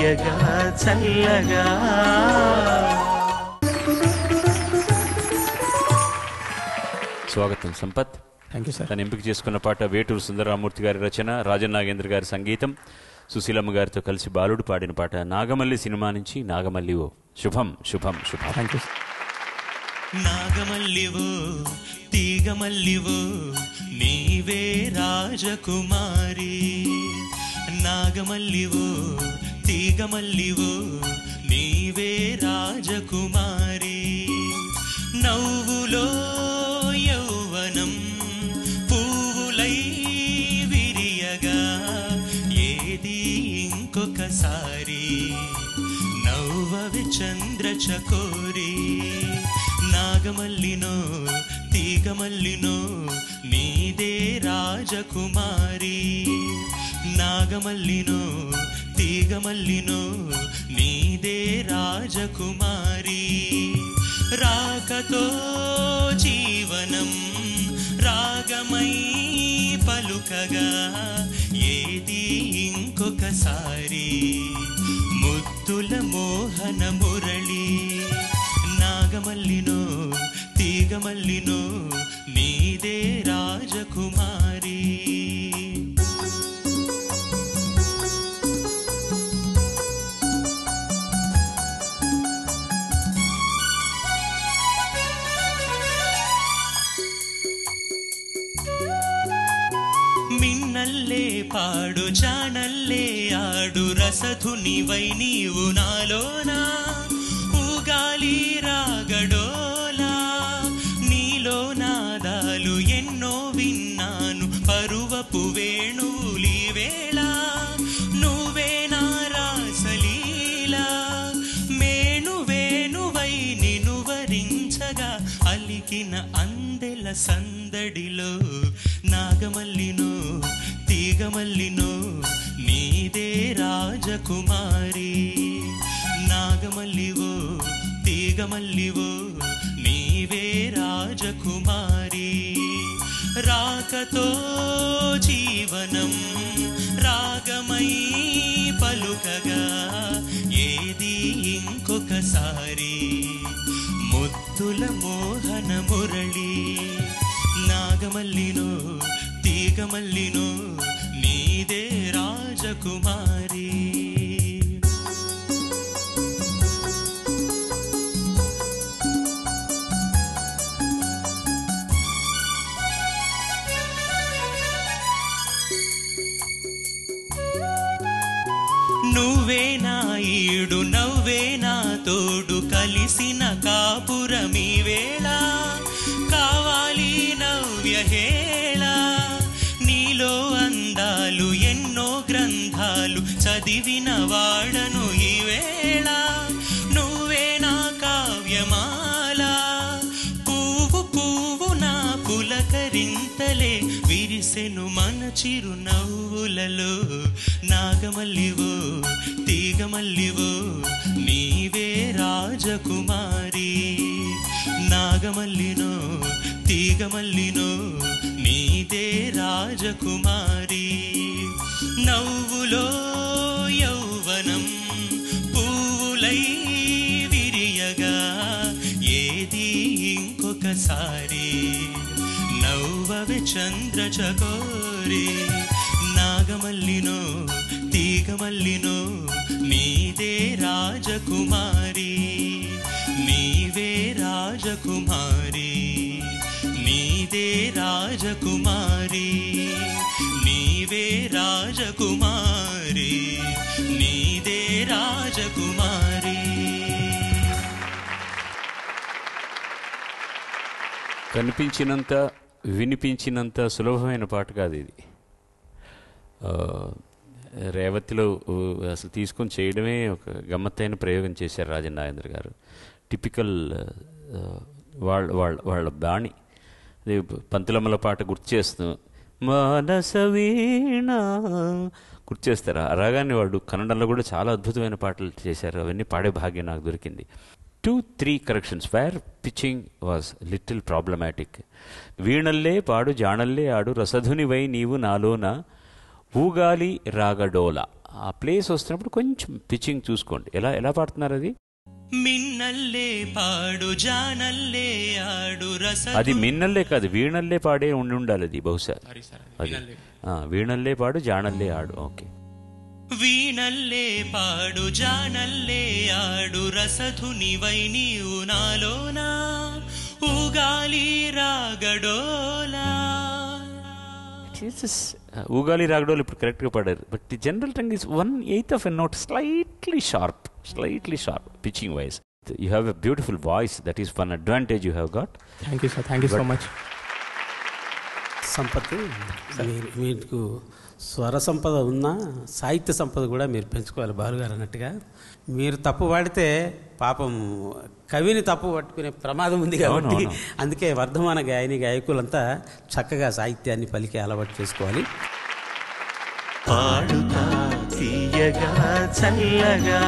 తీయగా చల్లగా. స్వాగతం సంపత్. Thank you sir. తను ఎంపిక చేసుకున్న పాట వేటూరు సుందరరామూర్తి గారి రచన, రాజన్ నాగేంద్ర గారి సంగీతం, సుశీలమ్మ గారితో కలిసి బాలుడు పాడిన పాట నాగమల్లి సినిమా నుంచి నాగమల్లివో. శుభం శుభం శుభం. Thank you. నాగమల్లివో తీగమల్లివో నీవే రాజకుమారి. నాగమల్లివో తీగమల్లివో నీవే రాజకుమారి. నవ్వులో యౌవనం పువ్వులై విరియగా ఏది ఇంకొకసారి నవ్వవి చంద్రచకోరి. నాగమల్లినో తీగమల్లినో నీదే రాజకుమారి. నాగమల్లినో తీగమల్లినో నీదే రాజకుమారి. రాకతో జీవనం రాగమై పలుకగా ఏది ఇంకొకసారి ముద్దుల మోహన మురళి. నాగమల్లినో తీగమల్లినో నీదే రాజకుమారి. మిన్నల్లే పాడు జానల్లే ఆడు రసధునివై నీవు నాలోనా. ఊగాలి రాగడోలా నీలో నాదాలు ఎన్నో విన్నాను పరువపు వేణువులి వేళ. నువ్వే నా రాసలీలా మేను వేణువై నిను వరించగా అలికిన అందెల సందడిలో. నాగమల్లినో తీగమల్లినో నీదే రాజకుమారి. నాగమల్లివో తీగమల్లివో నీవే రాజకుమారి. రాకతో జీవనం రాగమై పలుకగా ఏది ఇంకొకసారి ముద్దుల మోహన మురళి. నాగమల్లినో తీగమల్లినో నీదే రాజకుమారి. నువ్వే నా ఈడు నవ్వే నా తోడు కలిసిన కాపురమీ వేళ. కావాలి నవ్యహేళ నీలో అందాలు ఎన్నో గ్రంథాలు చదివిన వాడను ఈ వేళ. నువ్వే నా కావ్యమాల పువ్వు పువ్వు నా పులకరింతలే విరిసెను మన చిరు నవ్వులలో. నాగమల్లివో తీగమల్లివో నీవే రాజకుమారి. నాగమల్లినో తీగమల్లినో నీదే రాజకుమారి. నవ్వులో యౌవనం పువ్వులై విరియగా ఏది ఇంకొకసారి నవ్వవి చంద్రచకోరి. నాగమల్లినో తీగమల్లినో నీదే రాజకుమారి. నీవే రాజకుమారి నీదే రాజకుమారి నీవే రాజకుమారి నీదే రాజకుమారి. కనిపించినంత వినిపించినంత సులభమైన పాట కాదు ఇది. రేవతిలో అసలు తీసుకొని చేయడమే ఒక గమ్మత్తైన ప్రయోగం చేశారు రాజన్ నాగేంద్ర గారు. టిపికల్ వాళ్ళ బాణి. పంతులమ్మల పాట గుర్తు చేస్తూ మానస వీణ గుర్తు చేస్తారు. అలాగానే వాడు కన్నడంలో కూడా చాలా అద్భుతమైన పాటలు చేశారు. అవన్నీ పాడే భాగ్యం నాకు దొరికింది. 2-3 corrections where pitching was little problematic. వీణల్లే పాడు జాణల్లే ఆడు రసధునివై నీవు నాలోన ఊగాలి రాగడోల. ఆ ప్లేస్ వస్తున్నప్పుడు కొంచెం పిచ్చింగ్ చూసుకోండి. ఎలా పాడుతున్నారు అది? మిన్నల్లే పాడు జానల్లే ఆడు రస. అది మిన్నల్లే కాదు, వీణల్లే పాడే ఉండాలి అది బహుశా. అది వీణల్లే పాడు జానల్లే ఆడు. ఓకే. వీణల్లే పాడు జానల్లే ఆడు రసధునివై నీవు నాలోనా ఊగాలి రాగడోలా. ఊగాలి రాగడోలు ఇప్పుడు కరెక్ట్గా పాడారు. But the general tongue is 1/8 of a note, slightly sharp pitching wise. You have a beautiful voice. That is one advantage you have got. Thank you, sir. Thank you so much. సంపత్తి, మీకు స్వర సంపద ఉన్నా సాహిత్య సంపద కూడా మీరు పెంచుకోవాలి. బాలుగారు అన్నట్టుగా మీరు తప్పు పాడితే పాపం కవిని తప్పు పట్టుకునే ప్రమాదం ఉంది కాబట్టి అందుకే వర్ధమాన గాయకులంతా చక్కగా సాహిత్యాన్ని పలికే అలవాటు చేసుకోవాలి. పాడుతా తీయగా చల్లగా